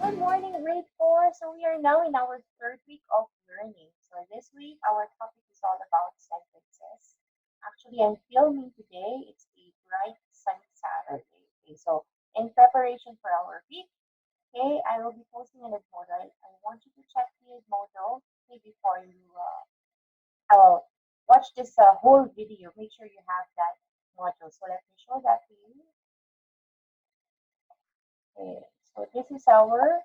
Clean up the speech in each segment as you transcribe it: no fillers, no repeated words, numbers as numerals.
Good morning, grade 4. So we are now in our third week of learning. So this week, our topic is all about sentences. Actually, I'm filming today. It's a bright, sunny Saturday. Okay, so in preparation for our week, okay, I will be posting an Edmodo. I want you to check the Edmodo, okay, before you watch this whole video. Make sure you have that module. So let me show that to you. Okay, so this is our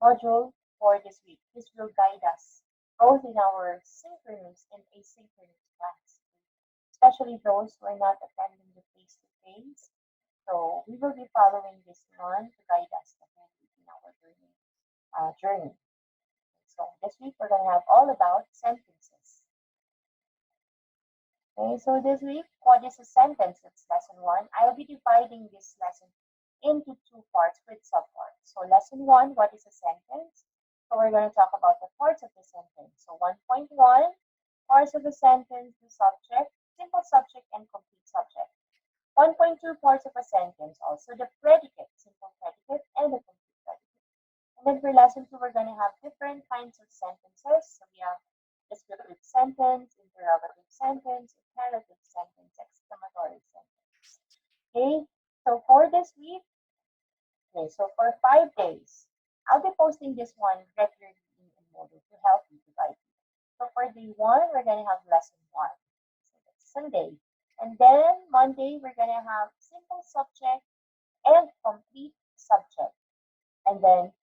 module for this week. This will guide us both in our synchronous and asynchronous class, especially those who are not attending the face-to-face. So we will be following this one to guide us the whole week in our learning journey. So this week we're going to have all about sentences. Okay, so this week, what is a sentence? It's lesson 1. I'll be dividing this lesson into two parts with subparts. So lesson 1, what is a sentence? So we're going to talk about the parts of the sentence. So 1.1, parts of the sentence, the subject, simple subject, and complete subject. 1.2, parts of a sentence, also the predicate, simple predicate, and the complete predicate. And then for lesson 2, we're going to have different kinds of sentences. So we have descriptive sentence, interrogative sentence, imperative sentence, exclamatory sentence. Okay, so for this week, okay, so for 5 days, I'll be posting this one regularly in Edmodo to help you, to guide you. So for day 1, we're going to have lesson 1. So that's Sunday. And then Monday, we're going to have simple subject and complete subject. And then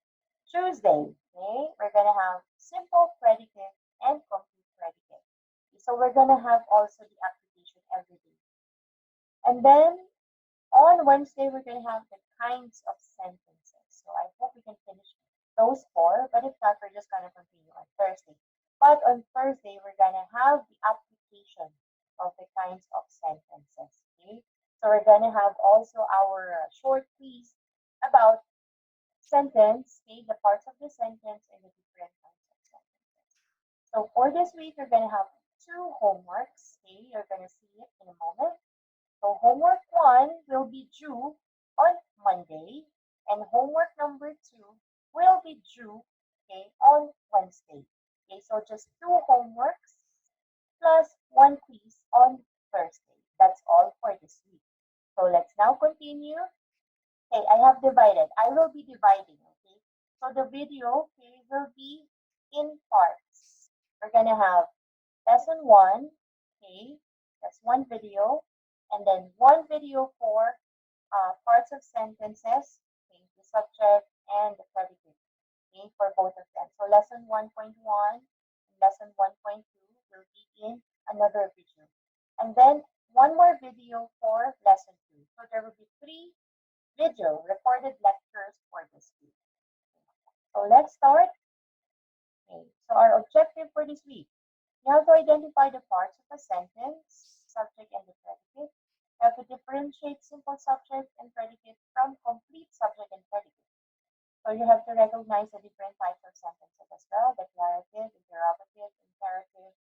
Tuesday, okay, we're going to have simple predicate and complete predicate. So we're going to have also the application every day. And then on Wednesday, we're going to have the kinds of sentences. So I hope we can finish those 4, but if not, we're just going to continue on Thursday. But on Thursday, we're going to have the application of the kinds of sentences. Okay? So we're going to have also our short quiz about sentence, okay, the parts of the sentence and the different kinds of sentences. So for this week, you're going to have 2 homeworks. Okay, you're going to see it in a moment. So homework 1 will be due on Monday, and homework number 2 will be due, okay, on Wednesday. Okay, so just 2 homeworks plus 1 quiz on Thursday. That's all for this week. So let's now continue. Okay, I have divided. I will be dividing, okay? So the video, okay, will be in parts. We're gonna have lesson 1, okay? That's 1 video. And then 1 video for parts of sentences, okay, the subject and the predicate, okay, for both of them. So lesson 1.1 and lesson 1.2 will be in another video. And then 1 more video for lesson 2. So there will be 3 video recorded lectures for this week. So let's start. Okay, so our objective for this week, you have to identify the parts of a sentence, subject and the predicate. You have to differentiate simple subject and predicate from complete subject and predicate. So you have to recognize the different types of sentences as well, declarative, interrogative, imperative,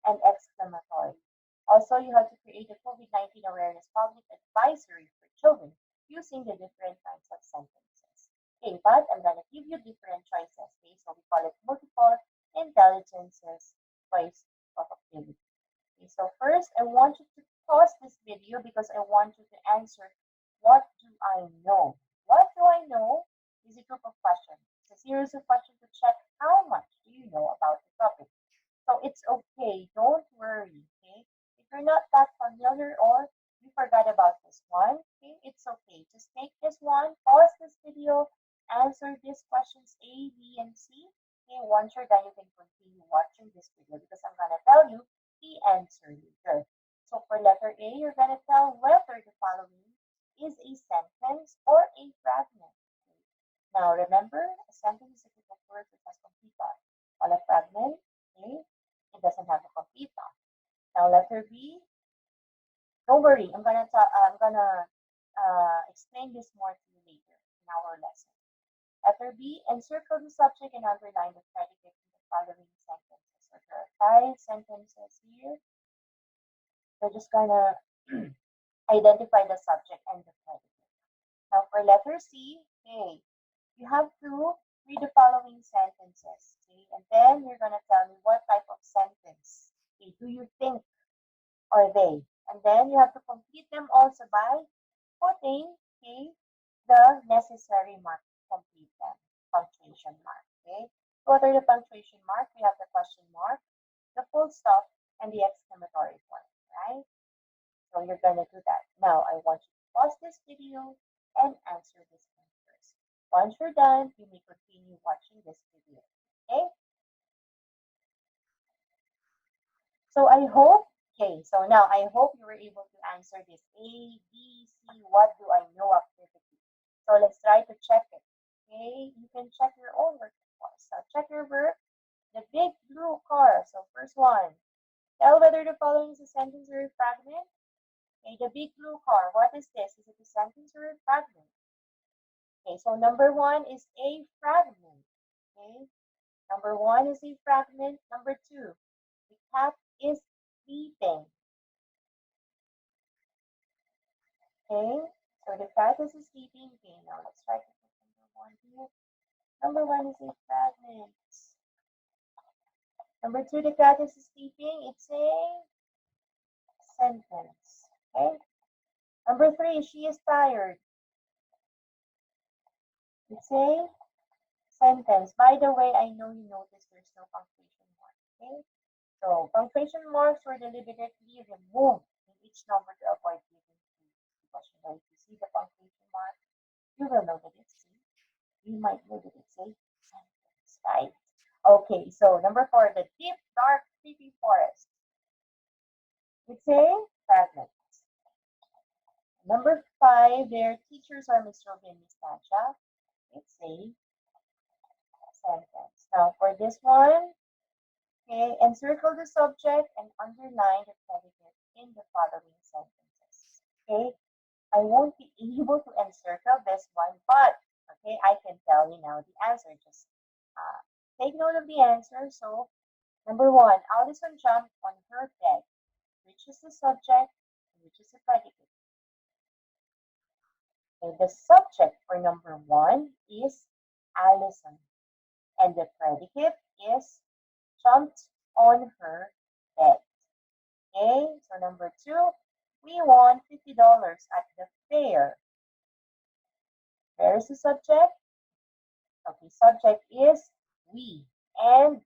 and exclamatory. Also, you have to create a COVID-19 awareness public advisory for children using the different kinds of sentences. Okay, but I'm going to give you different choices. Okay, so we call it multiple intelligences choice of activity. Okay, so first, I want you to pause this video because I want you to answer, what do I know? What do I know is a group of questions. It's a series of questions to check how much do you know about the topic. So it's okay. Don't worry. Okay. If you're not that familiar or you forgot about this one, okay, it's okay. Just take this one, pause this video, answer these questions A, B, and C. Okay, once you're done, you can continue watching this video because I'm gonna tell you the answer later. So for letter A, you're gonna tell whether the following is a sentence or a fragment. Okay. Now remember, a sentence is a group of words that has complete thought, while a fragment, okay, it doesn't have a complete thought. Now letter B, don't worry, I'm gonna explain this more to you later in our lesson. Letter B, encircle the subject and underline the predicate in the following sentences. So there are 5 sentences here. We're just gonna identify the subject and the predicate. Now for letter C, okay, You have to read the following sentences, okay? And then you're gonna tell me what type of sentence, okay, do you think are they? And then you have to complete them also by putting, okay, the necessary mark to complete them. Punctuation mark, okay? What are the punctuation mark? We have the question mark, the full stop, and the exclamatory point, right? So you're gonna do that. Now I want you to pause this video and answer this one first. Once you're done, you may continue watching this video. Okay? So I hope, okay, so now I hope you were able to answer this A, B, C, what do I know activity. So let's try to check it. Okay, you can check your own work, of course. So check your work. The big blue car. So first one, tell whether the following is a sentence or a fragment. Okay, the big blue car. What is this? Is it a sentence or a fragment? Okay, so number one is a fragment. Okay, number one is a fragment. Number two, the cat is sleeping. Okay, so the cat is sleeping. Okay, now let's try to put number one here. Number one is a fragment. Number two, the cat is sleeping. It's a sentence. Okay. Number three, she is tired. It's a sentence. By the way, I know you noticed there's no punctuation mark. Okay. So punctuation marks were deliberately removed in each number to avoid giving clues. Because if you see the punctuation mark, you will know that it's a. You might know that it's a sentence, right? Okay, so number four, the deep, dark, creepy forest. It's a fragment. Number five, their teachers are Miss Roby and Miss Tasha. It's a sentence. Now for this one, okay, encircle the subject and underline the predicate in the following sentences. Okay, I won't be able to encircle this one, but okay, I can tell you now the answer. Just take note of the answer. So number one, Allison jumped on her bed, which is the subject, which is the predicate. Okay, the subject for number one is Allison, and the predicate is jumped on her bed. Okay, so number two, we won $50 at the fair. Where is the subject? Okay, subject is we, and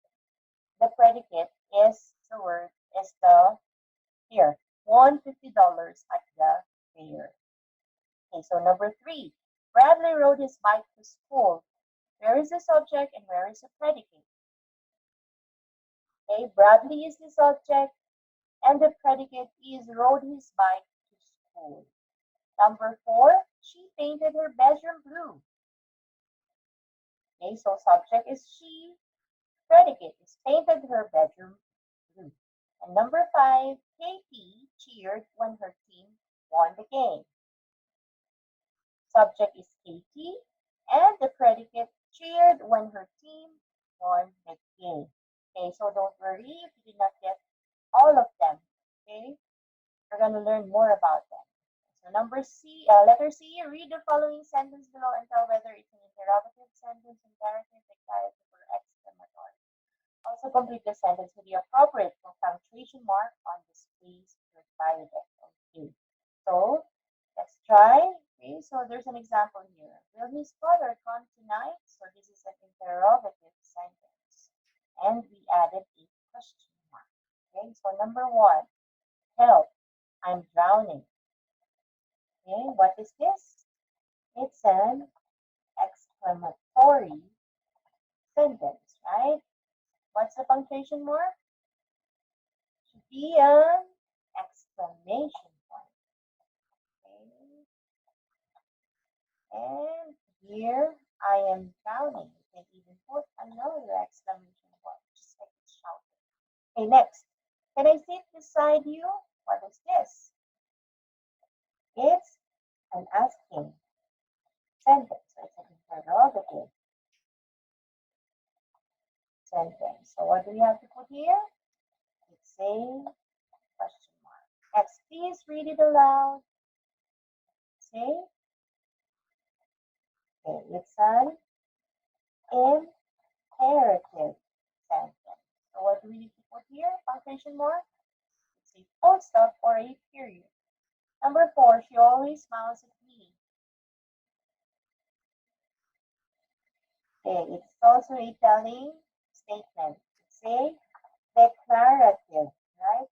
the predicate is the word is the here. Won $50 at the fair. Okay, so number three, Bradley rode his bike to school. Where is the subject and where is the predicate? Okay, Bradley is the subject and the predicate is rode his bike to school. Number four, she painted her bedroom blue. Okay, so subject is she, predicate is painted her bedroom blue. And number five, Katie cheered when her team won the game. Subject is Katie, and the predicate cheered when her team won the game. Okay, so don't worry if you did not get all of them. Okay, we're going to learn more about them. So number C, letter C, read the following sentence below and tell whether it's an interrogative sentence, imperative, declarative, or exclamatory. Also complete the sentence with the appropriate punctuation mark on the space provided. Okay, so let's try. Okay, so there's an example here. Will his father come tonight? So this is an interrogative sentence. And we added a question mark. Okay, so number one, help, I'm drowning. Okay, what is this? It's an exclamatory sentence, right? What's the punctuation mark? Should be an exclamation point. Okay. And here I am drowning. You can even put another exclamation point, just like it's shouting. Okay, next. Can I sit beside you? What is this? It's an asking sentence. So it's an interrogative sentence. So what do we have to put here? It's a question mark. Next, please read it aloud. Say, okay, it's an imperative sentence. So what do we need to put here? Punctuation mark. It's a full stop or a period. Number 4, she always smiles at me. Okay, it's also a telling statement. It's a declarative, right?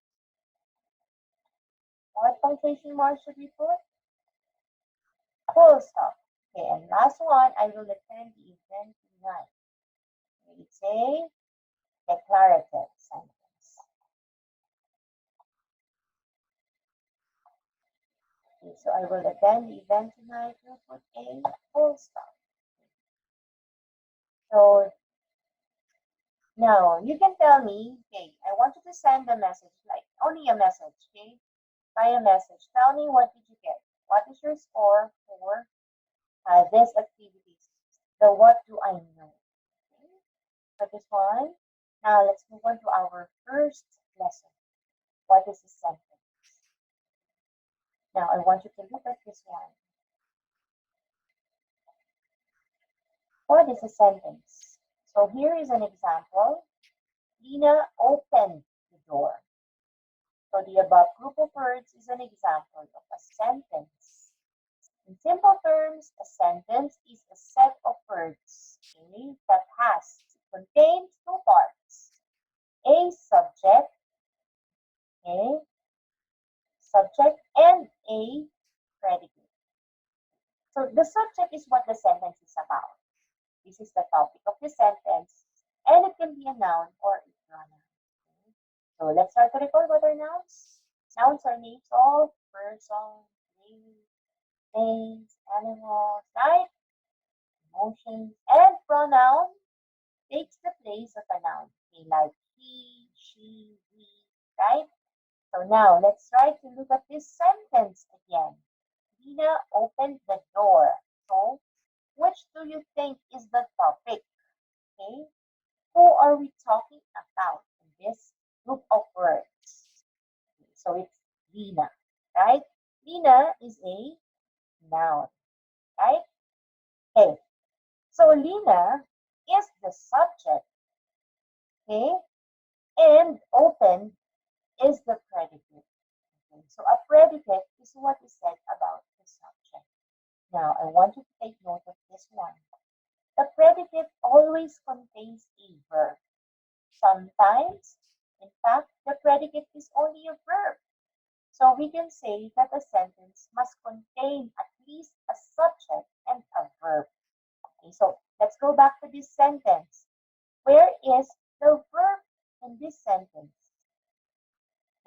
What punctuation mark should we put? Full stop. Okay, and last one, I will attend the event tonight. It's a declarative sentence. Okay, so I will attend the event tonight. We'll put a full stop. So now you can tell me, okay, I want you to send a message, like only a message, okay? By a message. Tell me what did you get? What is your score for this activities? The what do I know? Okay? For this one. Now let's move on to our first lesson. What is a sentence? Now I want you to look at this one. What is a sentence? So here is an example. Lina opened the door. So the above group of words is an example of a sentence. In simple terms, a sentence is a set of words, okay, that contains two parts. A subject, okay, subject and a predicate. So the subject is what the sentence is about. This is the topic of the sentence, and it can be a noun or a pronoun. Okay? So let's start to record what are nouns. Nouns are names of person, place, things, animals, right? Emotions, and pronoun takes the place of a noun. Okay, like he, she, we, right? So now let's try to look at this sentence again. Lina opened the door. So which do you think is the topic? Okay, who are we talking about in this group of words? Okay, so it's Lina, right? Lina is a noun, right? Okay, so Lina is the subject, okay, and open is the predicate. Okay, so a predicate is what is said about the subject. Now, I want you to take note of this one. The predicate always contains a verb. Sometimes, in fact, the predicate is only a verb. So we can say that a sentence must contain at least a subject and a verb. Okay, so let's go back to this sentence. Where is the verb in this sentence?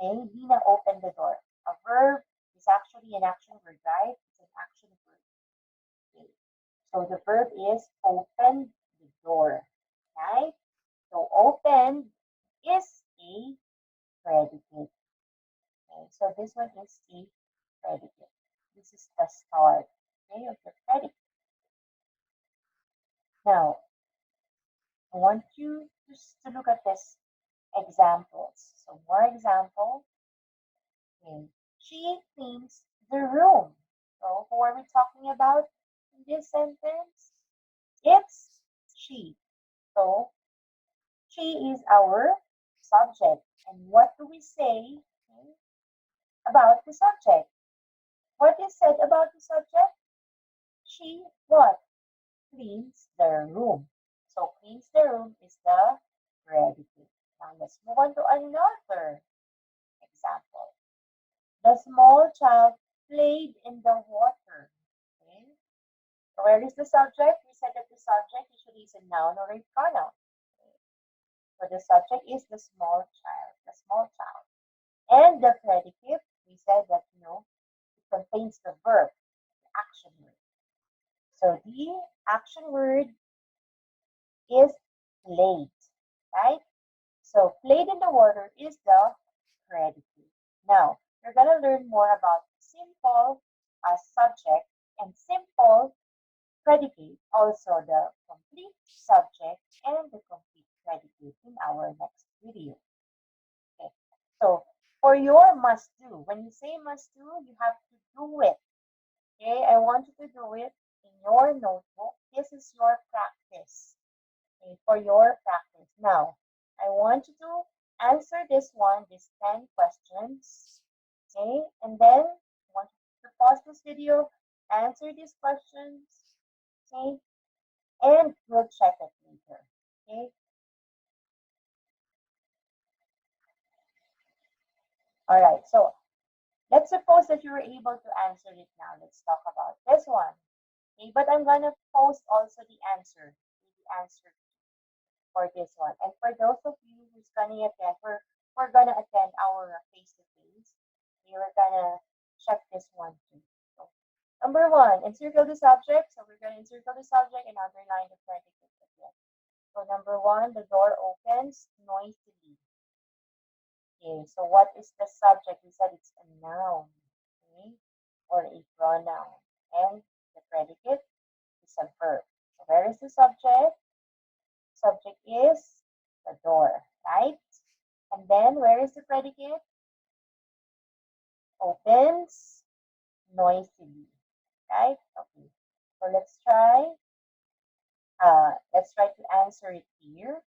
Okay, Lina opened the door. A verb is actually an action word, right? It's an action word. Okay. So the verb is open the door, right? So open is a predicate. Okay, so this one is a predicate. This is the start, okay, of the predicate. Now, I want you just to look at this examples. So more example. Okay. She cleans the room. So who are we talking about in this sentence? It's she. So she is our subject. And what do we say, okay, about the subject? What is said about the subject? She what? Cleans the room. So cleans the room is the predicate. Now let's move on to another example. The small child played in the water. Okay. So where is the subject? We said that the subject usually is a noun or a pronoun. Okay. So the subject is the small child, the small child. And the predicate, we said that, it contains the verb, the action word. So the action word is played, right? So played in the water is the predicate. Now, we're going to learn more about simple subject and simple predicate, also the complete subject and the complete predicate in our next video. Okay, so for your must do, when you say must do, you have to do it. Okay, I want you to do it in your notebook. This is your practice. okay, for your practice. Now, I want you to answer this one, these 10 questions, okay? And then I want you to pause this video, answer these questions, okay? And we'll check it later, okay? All right, so let's suppose that you were able to answer it now. Let's talk about this one, okay? But I'm gonna post also the answer for this one. And for those of you who's gonna attend, we're gonna attend our face-to-face. We're gonna check this one too. So, number one, encircle the subject. So we're gonna encircle the subject and underline the predicate again. So number one, the door opens noisily. Okay, so what is the subject? We said it's a noun, okay, or a pronoun. And the predicate is a verb. So where is the subject? Subject is the door, right? And then where is the predicate? Opens noisily, right? Okay. So let's try to answer it here.